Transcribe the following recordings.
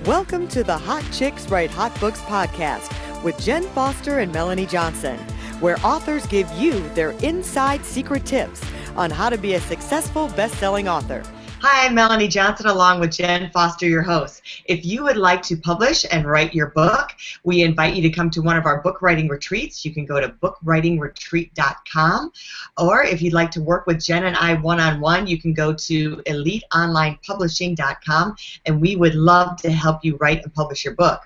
Welcome to the Hot Chicks Write Hot Books podcast with Jen Foster and Melanie Johnson, where authors give you their inside secret tips on how to be a successful best-selling author. Hi, I'm Melanie Johnson along with Jen Foster, your host. If you would like to publish and write your book, we invite you to come to one of our book writing retreats. You can go to bookwritingretreat.com, or if you'd like to work with Jen and I one-on-one, you can go to eliteonlinepublishing.com, and we would love to help you write and publish your book.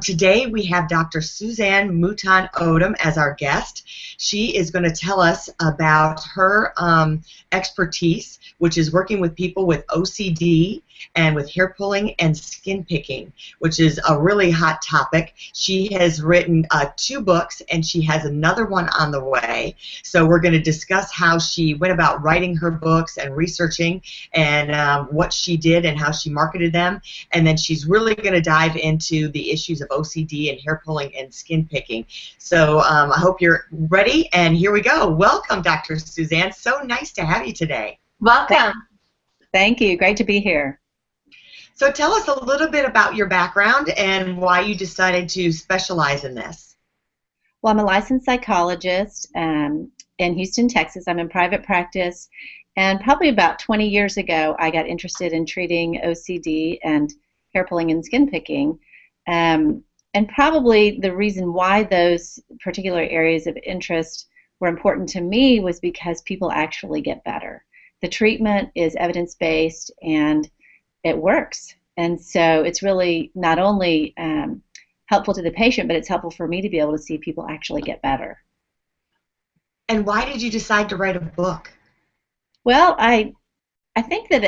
Today we have Dr. Suzanne Mouton-Odum as our guest. She is going to tell us about her expertise, which is working with people with OCD and with hair pulling and skin picking, which is a really hot topic. She has written 2 books, and she has another one on the way. So we're going to discuss how she went about writing her books and researching and what she did and how she marketed them. And then she's really going to dive into the issues of OCD and hair pulling and skin picking. So I hope you're ready, and here we go. Welcome, Dr. Suzanne. So nice to have you today. Welcome. Thank you. Great to be here. So tell us a little bit about your background and why you decided to specialize in this. Well, I'm a licensed psychologist in Houston, Texas. I'm in private practice, and probably about 20 years ago, I got interested in treating OCD and hair pulling and skin picking. And probably the reason why those particular areas of interest were important to me was because people actually get better. The treatment is evidence-based and it works. And so it's really not only helpful to the patient, but it's helpful for me to be able to see people actually get better. And why did you decide to write a book? Well, I think that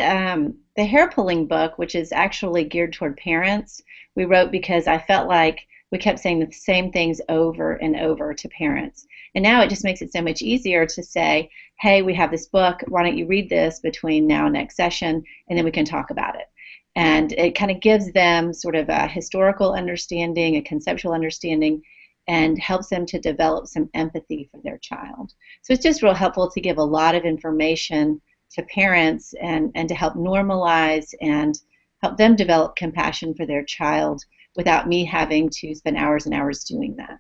the hair pulling book, which is actually geared toward parents, we wrote because I felt like we kept saying the same things over and over to parents. And now it just makes it so much easier to say, hey, we have this book, why don't you read this between now and next session, and then we can talk about it. And it kind of gives them sort of a historical understanding, a conceptual understanding, and helps them to develop some empathy for their child. So it's just real helpful to give a lot of information to parents and to help normalize and help them develop compassion for their child without me having to spend hours and hours doing that.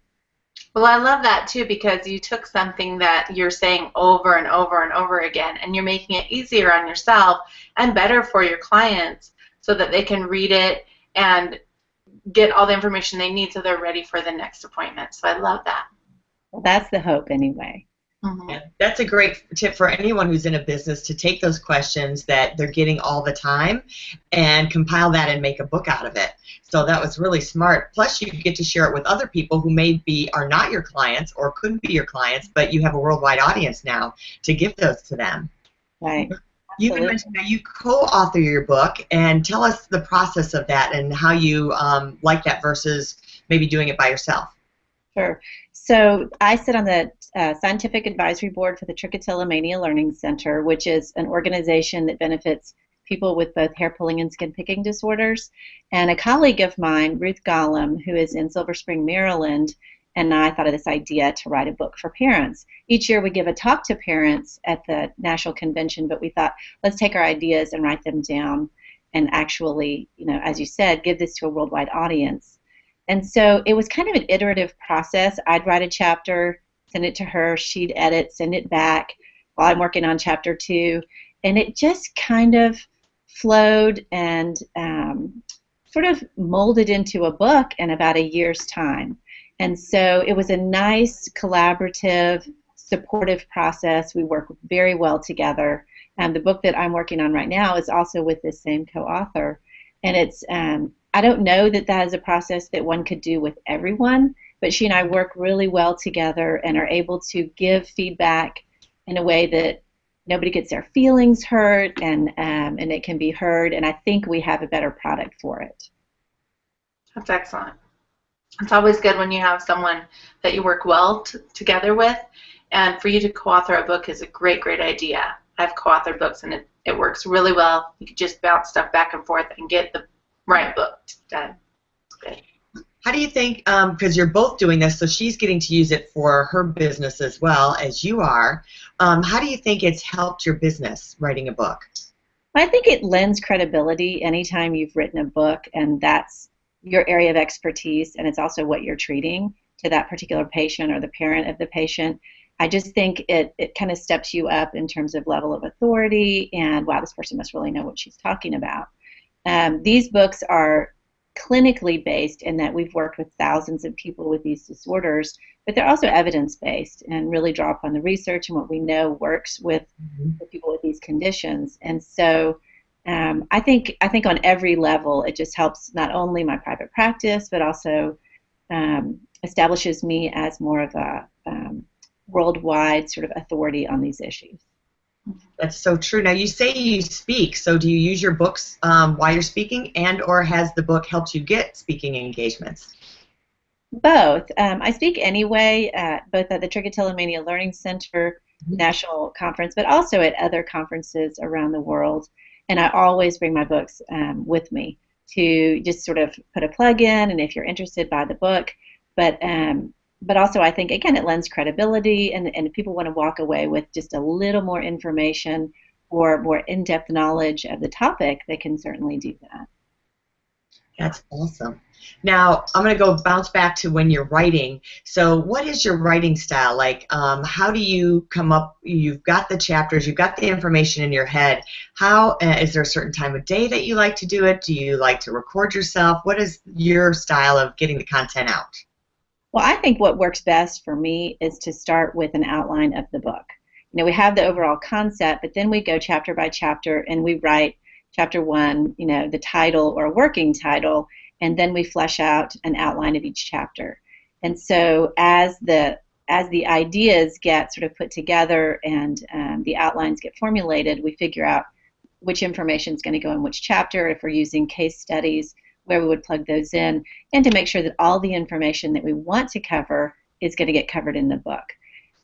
Well, I love that too, because you took something that you're saying over and over and over again, and you're making it easier on yourself and better for your clients so that they can read it and get all the information they need so they're ready for the next appointment. So I love that. Well, that's the hope anyway. Mm-hmm. Yeah, that's a great tip for anyone who's in a business to take those questions that they're getting all the time and compile that and make a book out of it. So that was really smart. Plus, you get to share it with other people who maybe are not your clients or couldn't be your clients, but you have a worldwide audience now to give those to them. Right. You had mentioned that you co-author your book, and tell us the process of that and how you like that versus maybe doing it by yourself. Sure. So I sit on the Scientific Advisory Board for the Trichotillomania Learning Center, which is an organization that benefits people with both hair pulling and skin picking disorders. And a colleague of mine, Ruth Gollum, who is in Silver Spring, Maryland, and I thought of this idea to write a book for parents. Each year we give a talk to parents at the national convention, but we thought, let's take our ideas and write them down and actually, you know, as you said, give this to a worldwide audience. And so it was kind of an iterative process. I'd write a chapter, send it to her, she'd edit, send it back while I'm working on chapter 2. And it just kind of flowed and sort of molded into a book in about a year's time. And so it was a nice, collaborative, supportive process. We work very well together. And the book that I'm working on right now is also with this same co-author. And it's I don't know that that is a process that one could do with everyone, but she and I work really well together and are able to give feedback in a way that nobody gets their feelings hurt, and it can be heard, and I think we have a better product for it. That's excellent. It's always good when you have someone that you work well together with, and for you to co-author a book is a great, great idea. I've co-authored books, and it works really well. You can just bounce stuff back and forth and get the right book done. It's good. How do you think, because you're both doing this, so she's getting to use it for her business as well as you are, how do you think it's helped your business, writing a book? I think it lends credibility anytime you've written a book and that's your area of expertise and it's also what you're treating to that particular patient or the parent of the patient. I just think it kind of steps you up in terms of level of authority and, wow, this person must really know what she's talking about. These books are clinically based in that we've worked with thousands of people with these disorders, but they're also evidence-based and really draw upon the research and what we know works with people with these conditions. And so I think on every level it just helps not only my private practice, but also establishes me as more of a worldwide sort of authority on these issues. That's so true. Now, you say you speak, so do you use your books while you're speaking, and or has the book helped you get speaking engagements? Both. I speak anyway, both at the Trichotillomania Learning Center National Conference, but also at other conferences around the world. And I always bring my books with me to just sort of put a plug in, and if you're interested, buy the book. But also I think, again, it lends credibility, and if people want to walk away with just a little more information or more in-depth knowledge of the topic, they can certainly do that. That's awesome. Now, I'm going to go bounce back to when you're writing. So what is your writing style? Like, how do you come up? You've got the chapters, you've got the information in your head. How is there a certain time of day that you like to do it? Do you like to record yourself? What is your style of getting the content out? Well, I think what works best for me is to start with an outline of the book. You know, we have the overall concept, but then we go chapter by chapter and we write chapter 1, you know, the title or working title, and then we flesh out an outline of each chapter. And so as the ideas get sort of put together and the outlines get formulated, we figure out which information is going to go in which chapter, if we're using case studies, where we would plug those in, and to make sure that all the information that we want to cover is going to get covered in the book.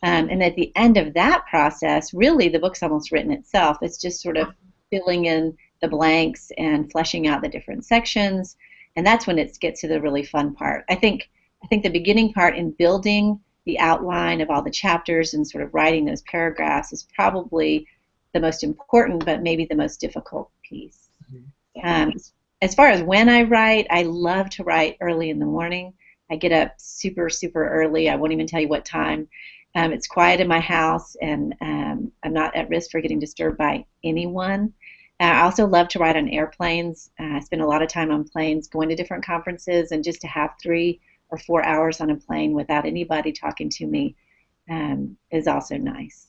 And at the end of that process, really the book's almost written itself. It's just sort of filling in the blanks and fleshing out the different sections, and that's when it gets to the really fun part. I think the beginning part in building the outline of all the chapters and sort of writing those paragraphs is probably the most important, but maybe the most difficult piece. As far as when I write, I love to write early in the morning. I get up super, super early. I won't even tell you what time. It's quiet in my house, and I'm not at risk for getting disturbed by anyone. I also love to write on airplanes. I spend a lot of time on planes, going to different conferences, and just to have 3 or 4 hours on a plane without anybody talking to me is also nice.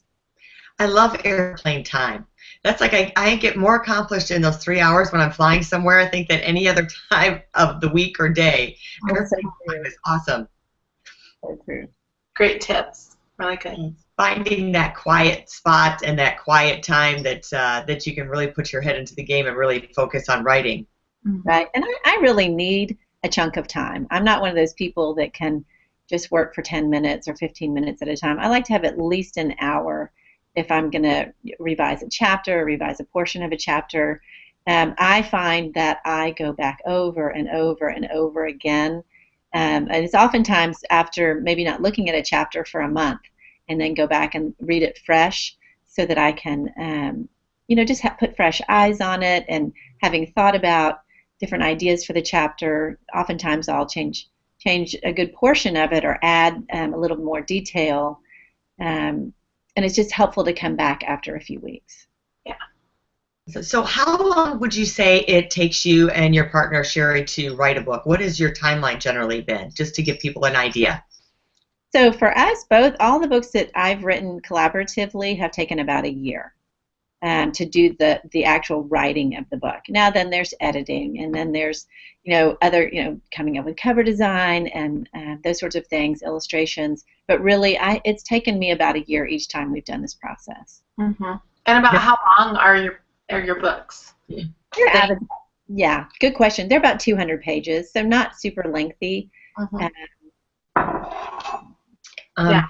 I love airplane time. That's like I get more accomplished in those 3 hours when I'm flying somewhere, I think, than any other time of the week or day. Airplane time is awesome. So true. Great tips. Really good. Finding that quiet spot and that quiet time that you can really put your head into the game and really focus on writing. Right. And I really need a chunk of time. I'm not one of those people that can just work for 10 minutes or 15 minutes at a time. I like to have at least an hour if I'm going to revise a chapter, revise a portion of a chapter. I find that I go back over and over and over again. And it's oftentimes after maybe not looking at a chapter for a month, and then go back and read it fresh so that I can, just put fresh eyes on it. And having thought about different ideas for the chapter, oftentimes I'll change a good portion of it or add a little more detail. And it's just helpful to come back after a few weeks. Yeah. So how long would you say it takes you and your partner, Sherry, to write a book? What has your timeline generally been, just to give people an idea? So for us both, all the books that I've written collaboratively have taken about a year to do the actual writing of the book. Now then there's editing, and then there's other coming up with cover design and those sorts of things, illustrations. But really, it's taken me about a year each time we've done this process. Mm-hmm. And about how long are your books? Yeah, good question. They're about 200 pages, so not super lengthy. Mm-hmm. Yeah,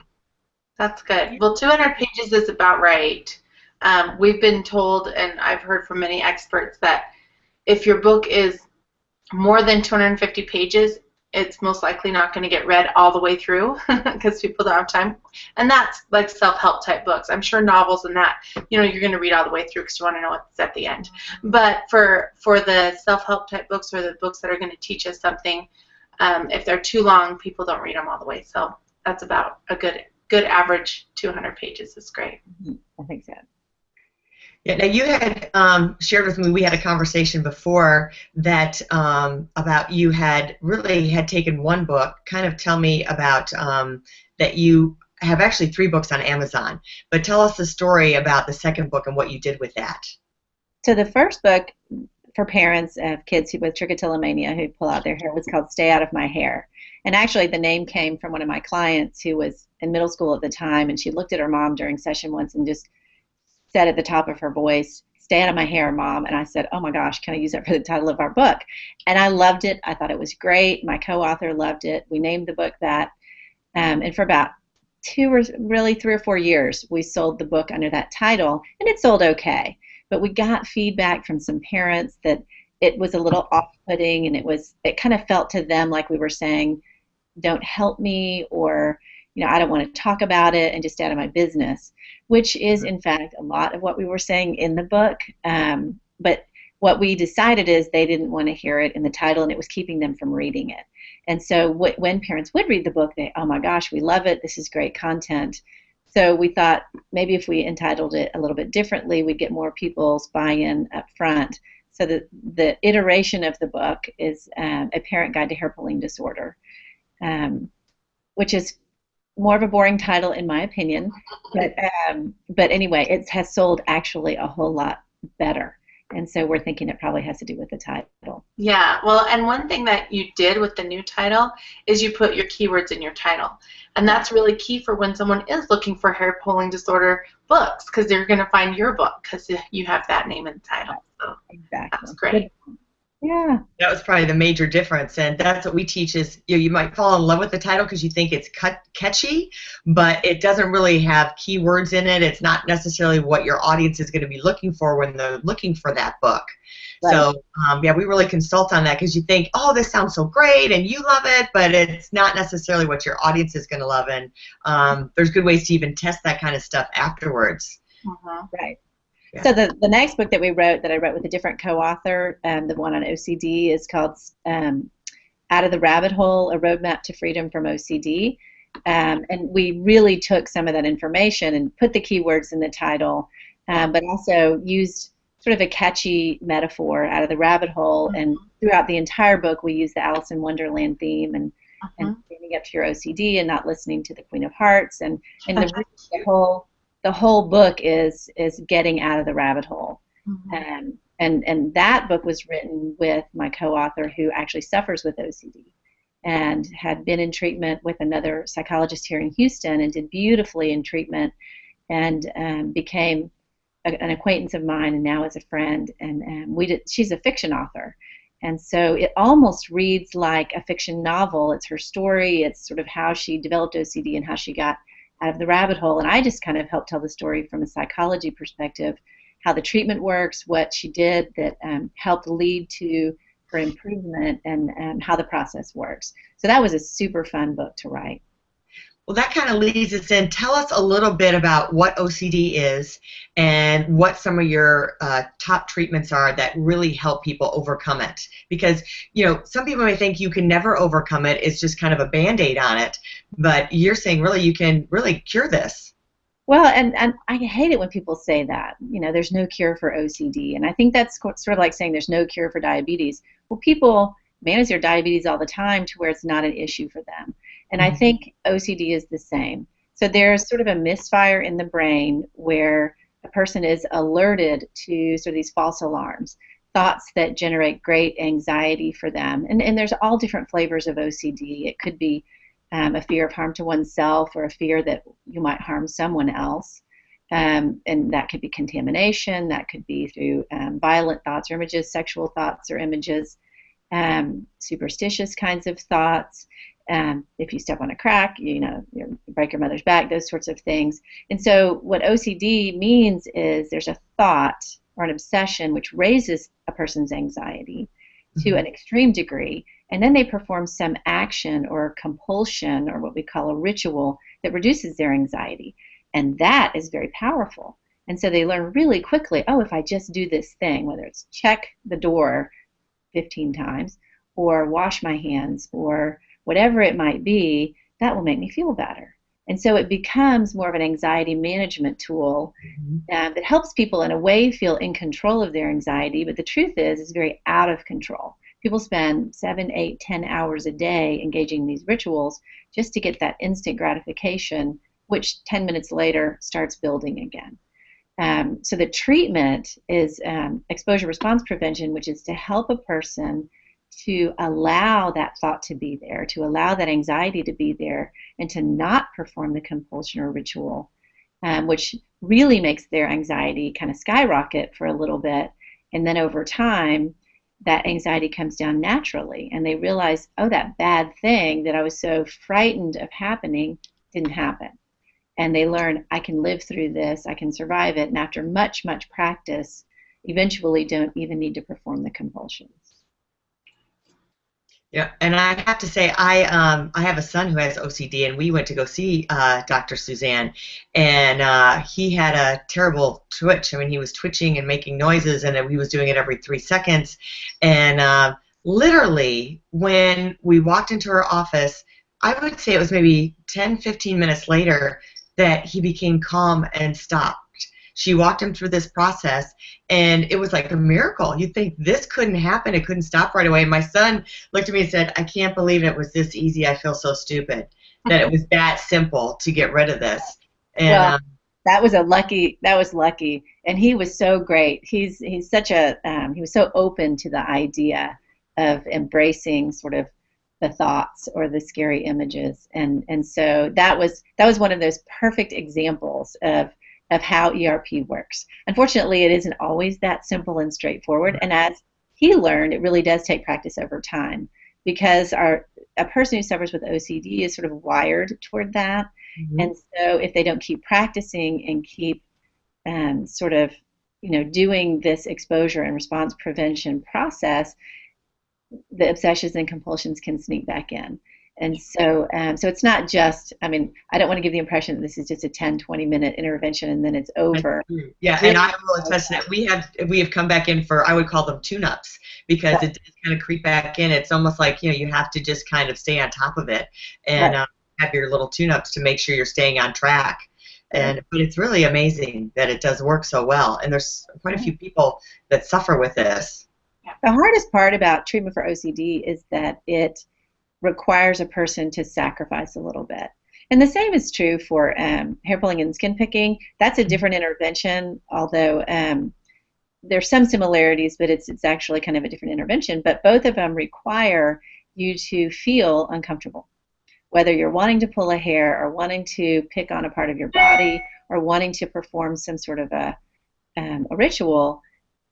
that's good. Well, 200 pages is about right. We've been told, and I've heard from many experts, that if your book is more than 250 pages, it's most likely not going to get read all the way through because people don't have time. And that's like self-help type books. I'm sure novels and that, you know, you're going to read all the way through because you want to know what's at the end. But for the self-help type books or the books that are going to teach us something, if they're too long, people don't read them all the way. So that's about a good average 200 pages is great. I think so. Yeah, now you had shared with me, we had a conversation before that about you had taken one book. Kind of tell me about that you have actually 3 books on Amazon, but tell us the story about the second book and what you did with that. So the first book for parents of kids with trichotillomania who pull out their hair was called Stay Out of My Hair. And actually the name came from one of my clients who was in middle school at the time, and she looked at her mom during session once and just said at the top of her voice, "Stay out of my hair, Mom." And I said, "Oh my gosh, can I use that for the title of our book?" And I loved it. I thought it was great. My co-author loved it. We named the book that. And for about 3 or 4 years, we sold the book under that title, and it sold okay. But we got feedback from some parents that it was a little off-putting, and it kind of felt to them like we were saying, "Don't help me," or, you know, "I don't want to talk about it," and just out of my business, which is in fact a lot of what we were saying in the book. But what we decided is they didn't want to hear it in the title, and it was keeping them from reading it. And so when parents would read the book, they, "Oh my gosh, we love it. This is great content." So we thought maybe if we entitled it a little bit differently, we'd get more people's buy-in up front. So the iteration of the book is A Parent Guide to Hair Pulling Disorder, which is more of a boring title in my opinion, but anyway, it has sold actually a whole lot better, and so we're thinking it probably has to do with the title. Yeah, well, and one thing that you did with the new title is you put your keywords in your title, and that's really key for when someone is looking for hair pulling disorder books, because they're going to find your book because you have that name in the title. So exactly, that's great. Yeah, that was probably the major difference, and that's what we teach is, you know, you might fall in love with the title because you think it's catchy, but it doesn't really have keywords in it. It's not necessarily what your audience is going to be looking for when they're looking for that book. Right. So yeah, we really consult on that because you think, oh, this sounds so great and you love it, but it's not necessarily what your audience is going to love, and there's good ways to even test that kind of stuff afterwards. Right. Yeah. So the next book that I wrote with a different co-author, the one on OCD, is called Out of the Rabbit Hole, A Roadmap to Freedom from OCD. And we really took some of that information and put the keywords in the title, but also used sort of a catchy metaphor, out of the rabbit hole. And throughout the entire book, we use the Alice in Wonderland theme and standing up to your OCD and not listening to the Queen of Hearts. And the whole book is getting out of the rabbit hole. And that book was written with my co-author who actually suffers with OCD and had been in treatment with another psychologist here in Houston and did beautifully in treatment, and became an acquaintance of mine and now is a friend. And she's a fiction author. And so it almost reads like a fiction novel. It's her story. It's sort of how she developed OCD and how she got out of the rabbit hole, and I just kind of helped tell the story from a psychology perspective, how the treatment works, what she did that helped lead to her improvement, and how the process works. So that was a super fun book to write. Well, that kind of leads us in. Tell us a little bit about what OCD is and what some of your top treatments are that really help people overcome it. Because, you know, some people may think you can never overcome it. It's just kind of a Band-Aid on it. But you're saying really you can really cure this. Well, and I hate it when people say that. You know, there's no cure for OCD. And I think that's sort of like saying there's no cure for diabetes. Well, people manage their diabetes all the time to where it's not an issue for them. And I think OCD is the same. So there's sort of a misfire in the brain where a person is alerted to sort of these false alarms, thoughts that generate great anxiety for them. And there's all different flavors of OCD. It could be a fear of harm to oneself or a fear that you might harm someone else. And that could be contamination. That could be through violent thoughts or images, sexual thoughts or images, superstitious kinds of thoughts. If you step on a crack, you break your mother's back, those sorts of things. And so what OCD means is there's a thought or an obsession which raises a person's anxiety. to an extreme degree, and then they perform some action or compulsion or what we call a ritual that reduces their anxiety. And that is very powerful. And so they learn really quickly, oh, if I just do this thing, whether it's check the door 15 times or wash my hands or whatever it might be, that will make me feel better. And so it becomes more of an anxiety management tool that helps people in a way feel in control of their anxiety, but the truth is it's very out of control. People spend 7, 8, 10 hours a day engaging in these rituals just to get that instant gratification, which 10 minutes later starts building again. So the treatment is exposure response prevention, which is to help a person to allow that thought to be there, to allow that anxiety to be there, and to not perform the compulsion or ritual, which really makes their anxiety kind of skyrocket for a little bit. And then over time, that anxiety comes down naturally, and they realize, oh, that bad thing that I was so frightened of happening didn't happen. And they learn, I can live through this, I can survive it, and after much, much practice, eventually don't even need to perform the compulsions. Yeah, and I have to say, I have a son who has OCD, and we went to go see Dr. Suzanne, and he had a terrible twitch. I mean, he was twitching and making noises, and he was doing it every 3 seconds. And literally, when we walked into her office, I would say it was maybe 10, 15 minutes later that he became calm and stopped. She walked him through this process, and it was like a miracle. You'd think this couldn't happen. It couldn't stop right away. And my son looked at me and said, I can't believe it was this easy. I feel so stupid that it was that simple to get rid of this. And well, that was lucky. And he was so great. He's such a, he was so open to the idea of embracing sort of the thoughts or the scary images. And so that was one of those perfect examples of how ERP works. Unfortunately, it isn't always that simple and straightforward, and as he learned, it really does take practice over time, because a person who suffers with OCD is sort of wired toward that, and so if they don't keep practicing and keep sort of doing this exposure and response prevention process, the obsessions and compulsions can sneak back in. And so so it's not just, I mean, I don't want to give the impression that this is just a 10, 20-minute intervention and then it's over. Yeah, and I will attest that we have come back in for, I would call them tune-ups, because it does kind of creep back in. It's almost like, you have to just kind of stay on top of it and have your little tune-ups to make sure you're staying on track. But it's really amazing that it does work so well. And there's quite a few people that suffer with this. The hardest part about treatment for OCD is that it requires a person to sacrifice a little bit. And the same is true for hair pulling and skin picking. That's a different intervention, although there's some similarities, but it's actually kind of a different intervention. But both of them require you to feel uncomfortable, whether you're wanting to pull a hair or wanting to pick on a part of your body or wanting to perform some sort of a ritual,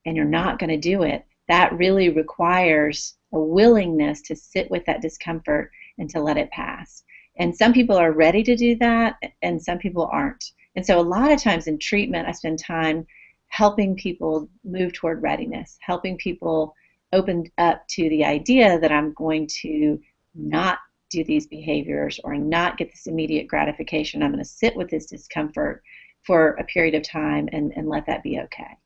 and you're not going to do it. That really requires a willingness to sit with that discomfort and to let it pass. And some people are ready to do that, and some people aren't. And so a lot of times in treatment, I spend time helping people move toward readiness, helping people open up to the idea that I'm going to not do these behaviors or not get this immediate gratification. I'm going to sit with this discomfort for a period of time and let that be okay.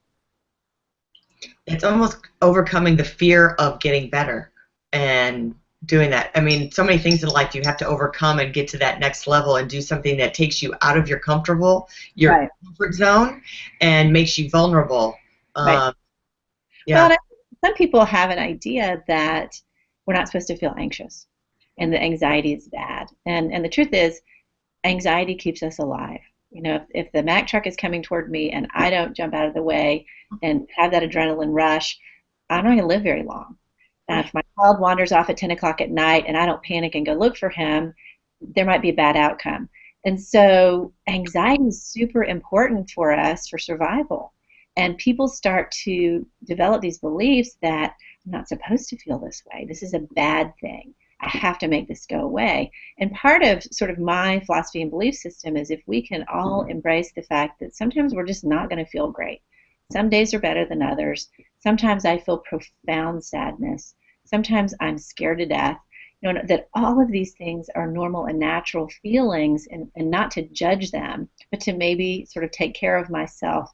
It's almost overcoming the fear of getting better and doing that. I mean, so many things in life you have to overcome and get to that next level and do something that takes you out of your comfort zone and makes you vulnerable. Right. Yeah. Well, some people have an idea that we're not supposed to feel anxious and that anxiety is bad. And the truth is, anxiety keeps us alive. If the Mack truck is coming toward me and I don't jump out of the way and have that adrenaline rush, I'm not going to live very long. If my child wanders off at 10 o'clock at night and I don't panic and go look for him, there might be a bad outcome. And so anxiety is super important for us for survival. And people start to develop these beliefs that I'm not supposed to feel this way. This is a bad thing. I have to make this go away. And part of sort of my philosophy and belief system is if we can all embrace the fact that sometimes we're just not going to feel great. Some days are better than others. Sometimes I feel profound sadness. Sometimes I'm scared to death. You know, that all of these things are normal and natural feelings, and not to judge them, but to maybe sort of take care of myself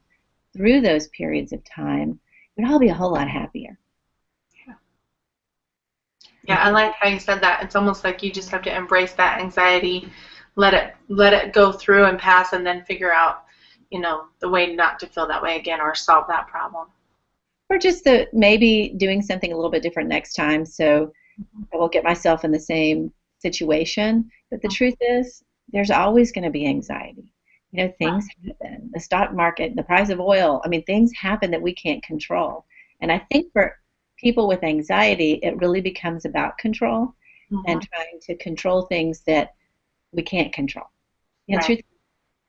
through those periods of time, we'd all be a whole lot happier. Yeah, I like how you said that. It's almost like you just have to embrace that anxiety, let it go through and pass, and then figure out, the way not to feel that way again or solve that problem. Or just maybe doing something a little bit different next time, so I won't get myself in the same situation. But the truth is, there's always going to be anxiety. You know, things happen. The stock market, the price of oil, I mean, things happen that we can't control. And I think for people with anxiety, it really becomes about control and trying to control things that we can't control. You know, truth,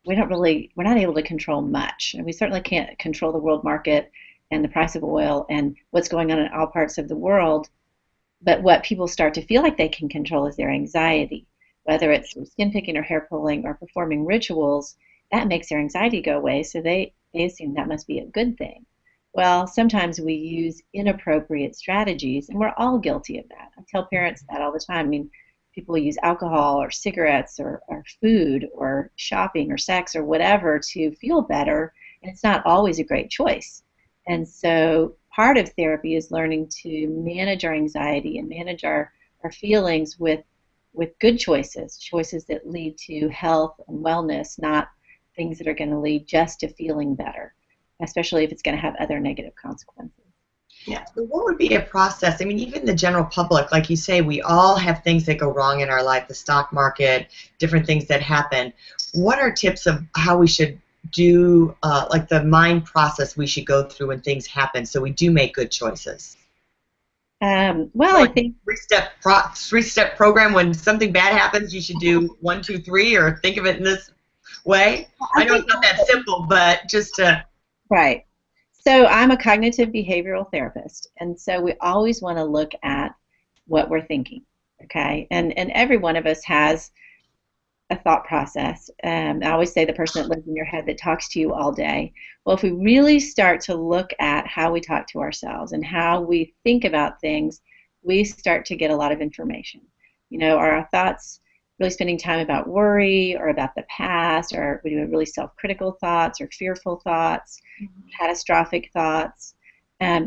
we're not able to control much. And we certainly can't control the world market and the price of oil and what's going on in all parts of the world. But what people start to feel like they can control is their anxiety, whether it's skin picking or hair pulling or performing rituals. That makes their anxiety go away, so they assume that must be a good thing. Well, sometimes we use inappropriate strategies, and we're all guilty of that. I tell parents that all the time. I mean, people use alcohol or cigarettes or food or shopping or sex or whatever to feel better, and it's not always a great choice. And so part of therapy is learning to manage our anxiety and manage our feelings with good choices that lead to health and wellness, not things that are going to lead just to feeling better, especially if it's going to have other negative consequences. Yeah. So what would be a process? I mean, even the general public, like you say, we all have things that go wrong in our life, the stock market, different things that happen. What are tips of how we should do, like the mind process we should go through when things happen so we do make good choices? Well, like I think three-step program. When something bad happens, you should do 1, 2, 3, or think of it in this way. I know it's not that simple, but just to... Right. So I'm a cognitive behavioral therapist, and so we always want to look at what we're thinking, okay? And every one of us has a thought process. I always say the person that lives in your head that talks to you all day. Well, if we really start to look at how we talk to ourselves and how we think about things, we start to get a lot of information. You know, are our thoughts really spending time about worry or about the past, or we do really self-critical thoughts or fearful thoughts, catastrophic thoughts?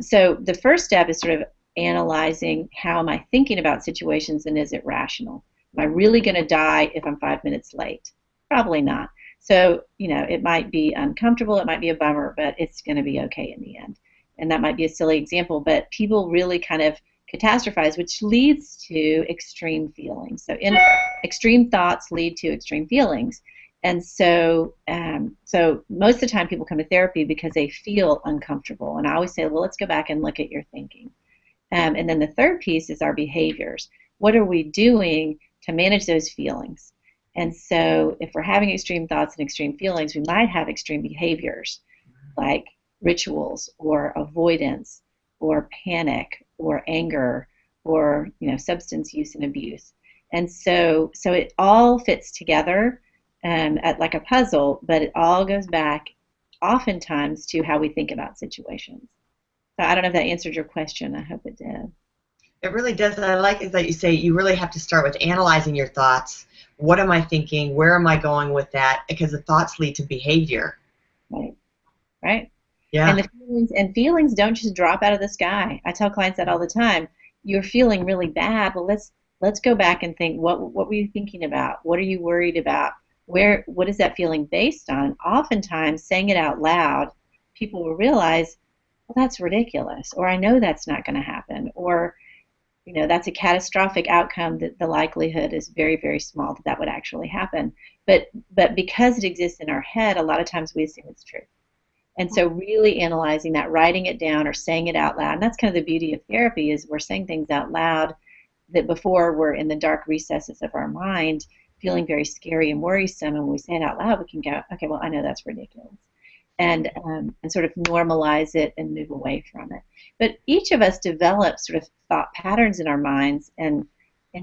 So the first step is sort of analyzing, how am I thinking about situations, and is it rational? Am I really going to die if I'm 5 minutes late? Probably not. So, you know, it might be uncomfortable, it might be a bummer, but it's going to be okay in the end. And that might be a silly example, but people really kind of catastrophize, which leads to extreme feelings. So extreme thoughts lead to extreme feelings. And so most of the time people come to therapy because they feel uncomfortable. And I always say, well, let's go back and look at your thinking. And then the third piece is our behaviors. What are we doing to manage those feelings? And so if we're having extreme thoughts and extreme feelings, we might have extreme behaviors like rituals or avoidance or panic or anger or, you know, substance use and abuse. And so it all fits together at like a puzzle, but it all goes back oftentimes to how we think about situations. So I don't know if that answered your question. I hope it did. It really does. And I like it that you say you really have to start with analyzing your thoughts. What am I thinking? Where am I going with that? Because the thoughts lead to behavior. Right. Yeah. And feelings don't just drop out of the sky. I tell clients that all the time. You're feeling really bad. Well, let's go back and think, what were you thinking about? What are you worried about? What is that feeling based on? Oftentimes, saying it out loud, people will realize, well, that's ridiculous, or I know that's not going to happen, or, you know, that's a catastrophic outcome, that the likelihood is very, very small that that would actually happen. But because it exists in our head, a lot of times we assume it's true. And so really analyzing that, writing it down or saying it out loud, and that's kind of the beauty of therapy, is we're saying things out loud that before were in the dark recesses of our mind, feeling very scary and worrisome, and when we say it out loud, we can go, okay, well, I know that's ridiculous. And sort of normalize it and move away from it. But each of us develops sort of thought patterns in our minds, and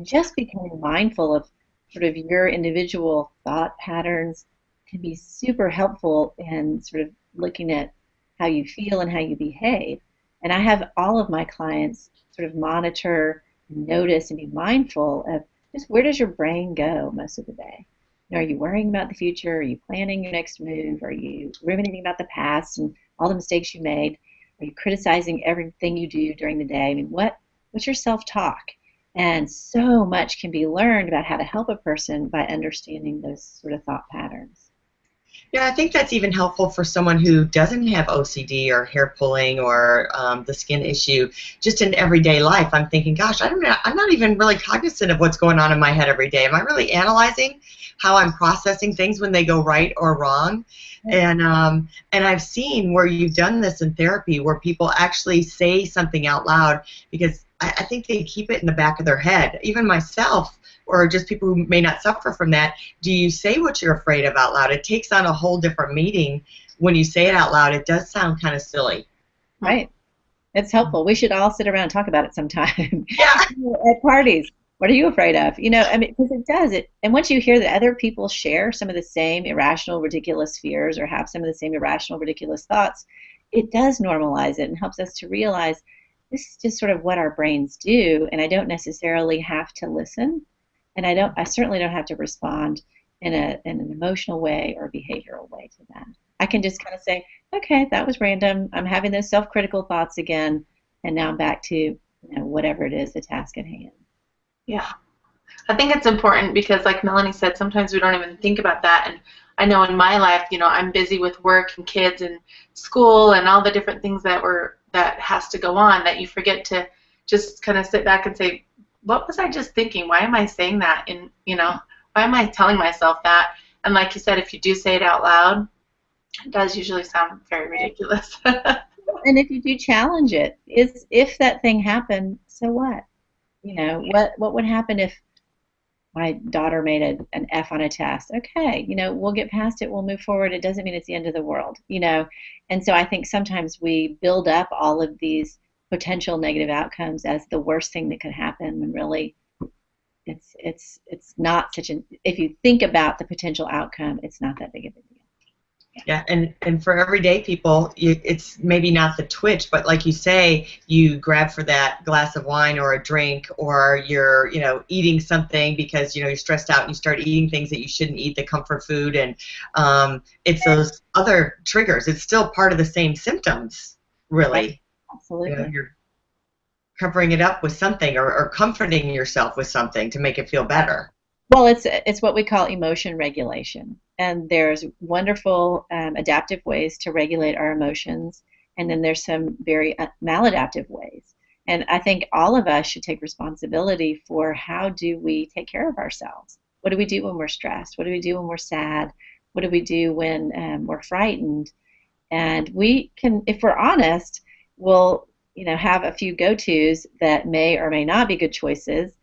just becoming mindful of sort of your individual thought patterns can be super helpful in sort of looking at how you feel and how you behave. And I have all of my clients sort of monitor, notice, and be mindful of just where does your brain go most of the day. Are you worrying about the future? Are you planning your next move? Are you ruminating about the past and all the mistakes you made? Are you criticizing everything you do during the day? I mean, what's your self-talk? And so much can be learned about how to help a person by understanding those sort of thought patterns. Yeah, I think that's even helpful for someone who doesn't have OCD or hair pulling or the skin issue. Just in everyday life, I'm thinking, gosh, I'm not even really cognizant of what's going on in my head every day. Am I really analyzing how I'm processing things when they go right or wrong? And I've seen where you've done this in therapy, where people actually say something out loud, because I think they keep it in the back of their head. Even myself, or just people who may not suffer from that, do you say what you're afraid of out loud? It takes on a whole different meaning when you say it out loud. It does sound kind of silly. Right. It's helpful. We should all sit around and talk about it sometime. Yeah. At parties. What are you afraid of? You know, I mean, because it does it. And once you hear that other people share some of the same irrational, ridiculous fears or have some of the same irrational, ridiculous thoughts, it does normalize it and helps us to realize this is just sort of what our brains do, and I don't necessarily have to listen. And I certainly don't have to respond in an emotional way or behavioral way to that. I can just kind of say, okay, that was random. I'm having those self-critical thoughts again, and now I'm back to whatever it is, the task at hand. Yeah. I think it's important because, like Melanie said, sometimes we don't even think about that. And I know in my life, I'm busy with work and kids and school and all the different things that has to go on, that you forget to just kind of sit back and say, what was I just thinking? Why am I saying that? And, why am I telling myself that? And like you said, if you do say it out loud, it does usually sound very ridiculous. And if you do challenge it, if that thing happened, so what? What would happen if my daughter made an F on a test? Okay, we'll get past it. We'll move forward. It doesn't mean it's the end of the world, And so I think sometimes we build up all of these potential negative outcomes as the worst thing that could happen, when really it's not such an, if you think about the potential outcome, it's not that big of a deal. Yeah, and for everyday people, it's maybe not the twitch, but like you say, you grab for that glass of wine or a drink, or you're eating something because you're stressed out and you start eating things that you shouldn't eat, the comfort food, and it's those other triggers. It's still part of the same symptoms, really. Absolutely. You're covering it up with something, or comforting yourself with something to make it feel better. Well, it's what we call emotion regulation, and there's wonderful adaptive ways to regulate our emotions, and then there's some very maladaptive ways. And I think all of us should take responsibility for how do we take care of ourselves. What do we do when we're stressed? What do we do when we're sad? What do we do when we're frightened? And we can, if we're honest, we'll have a few go-tos that may or may not be good choices,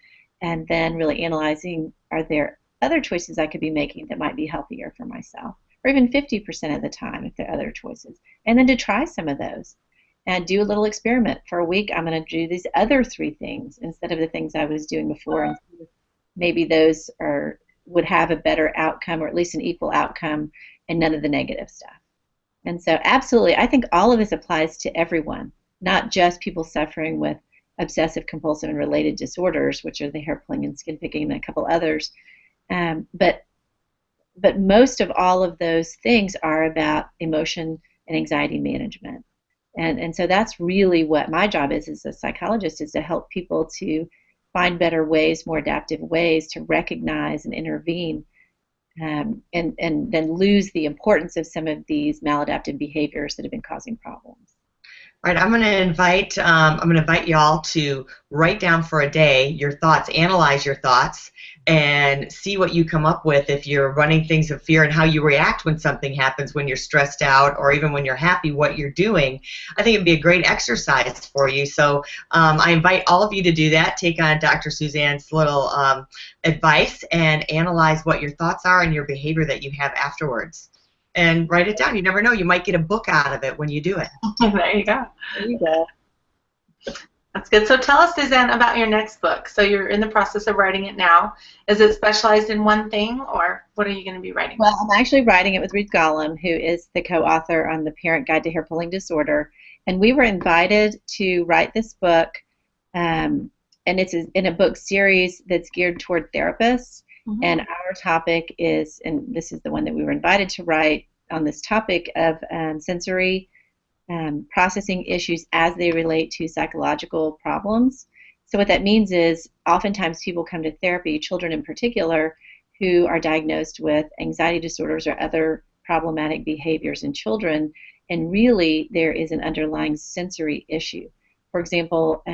and then really analyzing, are there other choices I could be making that might be healthier for myself, or even 50% of the time if there are other choices, and then to try some of those and do a little experiment. For a week, I'm going to do these other 3 things instead of the things I was doing before, and maybe those would have a better outcome, or at least an equal outcome, and none of the negative stuff. And so absolutely, I think all of this applies to everyone, not just people suffering with obsessive compulsive and related disorders, which are the hair pulling and skin picking and a couple others. But most of all of those things are about emotion and anxiety management. And so that's really what my job is as a psychologist, is to help people to find better ways, more adaptive ways to recognize and intervene, and then lose the importance of some of these maladaptive behaviors that have been causing problems. All right, I'm going to invite y'all to write down for a day your thoughts, analyze your thoughts, and see what you come up with if you're running things of fear, and how you react when something happens, when you're stressed out, or even when you're happy, what you're doing. I think it'd be a great exercise for you. So I invite all of you to do that. Take on Dr. Suzanne's little advice and analyze what your thoughts are and your behavior that you have afterwards. And write it down. You never know. You might get a book out of it when you do it. There you go. There you go. That's good. So tell us, Suzanne, about your next book. So you're in the process of writing it now. Is it specialized in one thing, or what are you going to be writing? Well, I'm actually writing it with Ruth Gollum, who is the co-author on The Parent Guide to Hair Pulling Disorder. And we were invited to write this book, and it's in a book series that's geared toward therapists. Mm-hmm. And our topic is, and this is the one that we were invited to write on this topic of sensory processing issues as they relate to psychological problems. So what that means is oftentimes people come to therapy, children in particular, who are diagnosed with anxiety disorders or other problematic behaviors in children, and really there is an underlying sensory issue. For example,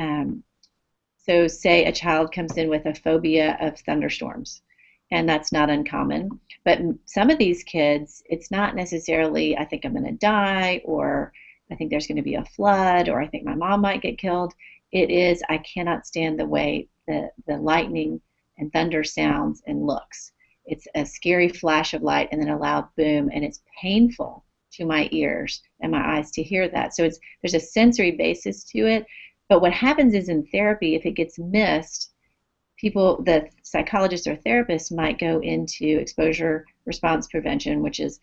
so say a child comes in with a phobia of thunderstorms, and that's not uncommon. But some of these kids, it's not necessarily, I think I'm going to die, or I think there's going to be a flood, or I think my mom might get killed. It is, I cannot stand the way the lightning and thunder sounds and looks. It's a scary flash of light and then a loud boom, and it's painful to my ears and my eyes to hear that. So there's a sensory basis to it. But what happens is in therapy, if it gets missed, people, the psychologist or therapist might go into exposure response prevention, which is,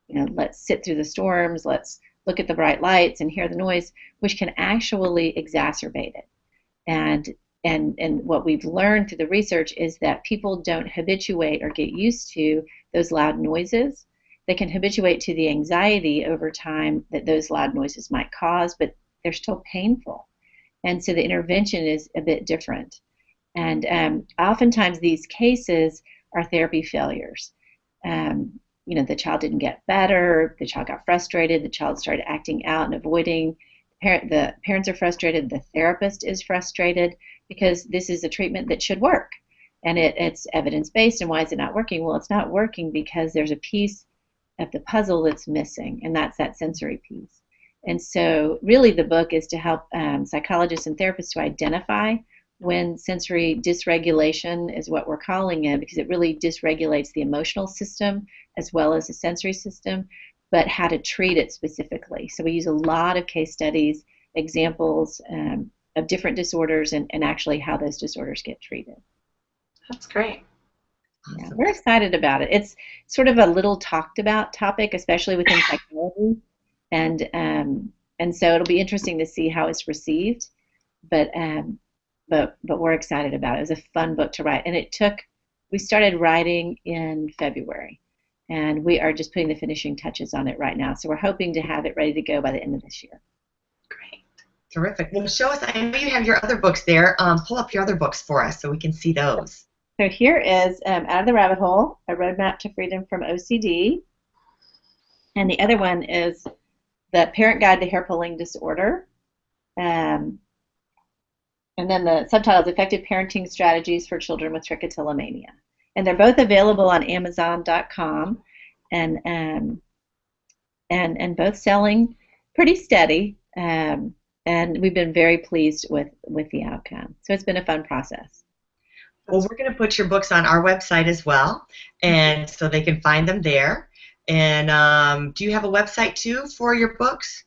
let's sit through the storms, let's look at the bright lights and hear the noise, which can actually exacerbate it. And what we've learned through the research is that people don't habituate or get used to those loud noises. They can habituate to the anxiety over time that those loud noises might cause, but they're still painful. And so the intervention is a bit different. And oftentimes these cases are therapy failures. The child didn't get better, the child got frustrated, the child started acting out and avoiding. The parents are frustrated, the therapist is frustrated, because this is a treatment that should work. And it's evidence-based, and why is it not working? Well, it's not working because there's a piece of the puzzle that's missing, and that's that sensory piece. And so really the book is to help psychologists and therapists to identify when sensory dysregulation is what we're calling it, because it really dysregulates the emotional system as well as the sensory system, but how to treat it specifically. So we use a lot of case studies, examples of different disorders, and actually how those disorders get treated. That's great. Yeah, we're excited about it. It's sort of a little talked about topic, especially within psychology, and so it'll be interesting to see how it's received. But we're excited about it. It was a fun book to write, and we started writing in February, and we are just putting the finishing touches on it right now. So we're hoping to have it ready to go by the end of this year. Great. Terrific. Well, show us, I know you have your other books there. Pull up your other books for us so we can see those. So here is Out of the Rabbit Hole, A Roadmap to Freedom from OCD. And the other one is The Parent Guide to Hair Pulling Disorder. And then the subtitle is Effective Parenting Strategies for Children with Trichotillomania. And they're both available on Amazon.com, and both selling pretty steady. And we've been very pleased with the outcome. So it's been a fun process. Well, we're going to put your books on our website as well, and so they can find them there. And do you have a website too for your books?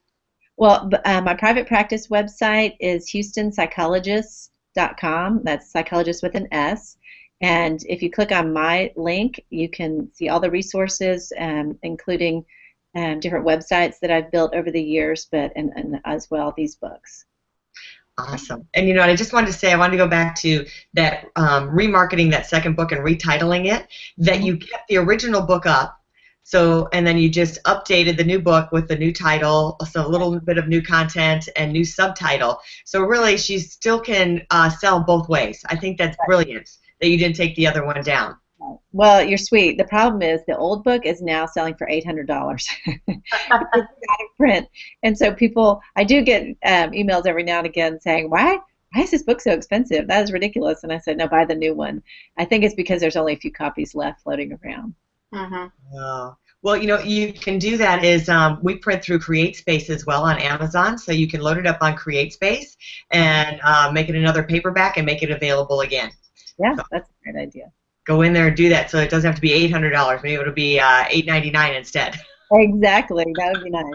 Well, my private practice website is HoustonPsychologists.com. That's psychologist with an S. And if you click on my link, you can see all the resources, including different websites that I've built over the years, and as well these books. Awesome. And I just wanted to say, I wanted to go back to that remarketing that second book and retitling it, that you kept the original book up. So, and then you just updated the new book with the new title, so a little bit of new content and new subtitle. So really, she still can sell both ways. I think that's brilliant that you didn't take the other one down. Well, you're sweet. The problem is the old book is now selling for $800. It's out of print. And so I do get emails every now and again saying, why is this book so expensive? That is ridiculous. And I said, no, buy the new one. I think it's because there's only a few copies left floating around. Oh. Well, you can do that is we print through CreateSpace as well on Amazon, so you can load it up on CreateSpace and make it another paperback and make it available again. Yeah, so that's a great idea. Go in there and do that, so it doesn't have to be $800. Maybe it'll be $8.99 instead. Exactly. That would be nice.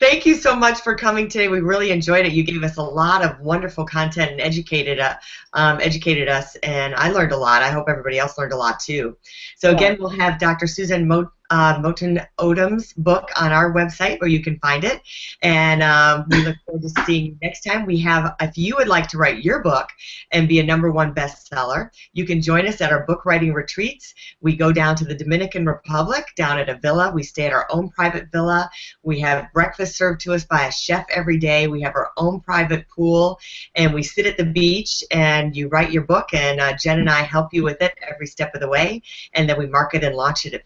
Thank you so much for coming today. We really enjoyed it. You gave us a lot of wonderful content and educated us, and I learned a lot. I hope everybody else learned a lot too. So again, we'll have Dr. Suzanne Mouton-Odum's book on our website where you can find it. And we look forward to seeing you next time. We have, if you would like to write your book and be a #1 bestseller, you can join us at our book writing retreats. We go down to the Dominican Republic, down at a villa. We stay at our own private villa. We have breakfast served to us by a chef every day. We have our own private pool, and we sit at the beach, and you write your book, and Jen and I help you with it every step of the way, and then we market and launch it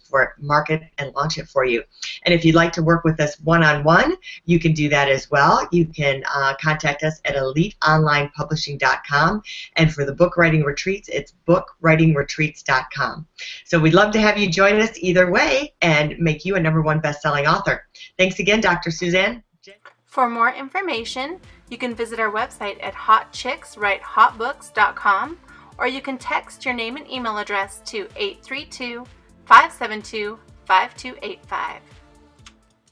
for you. And if you'd like to work with us one-on-one, you can do that as well. You can contact us at eliteonlinepublishing.com, and for the book writing retreats, it's bookwritingretreats.com. So we'd love to have you join us either way and make you a #1 best-selling author. Thanks again, Dr. Suzanne. For more information, you can visit our website at hotchickswritehotbooks.com, or you can text your name and email address to 832-572-5285.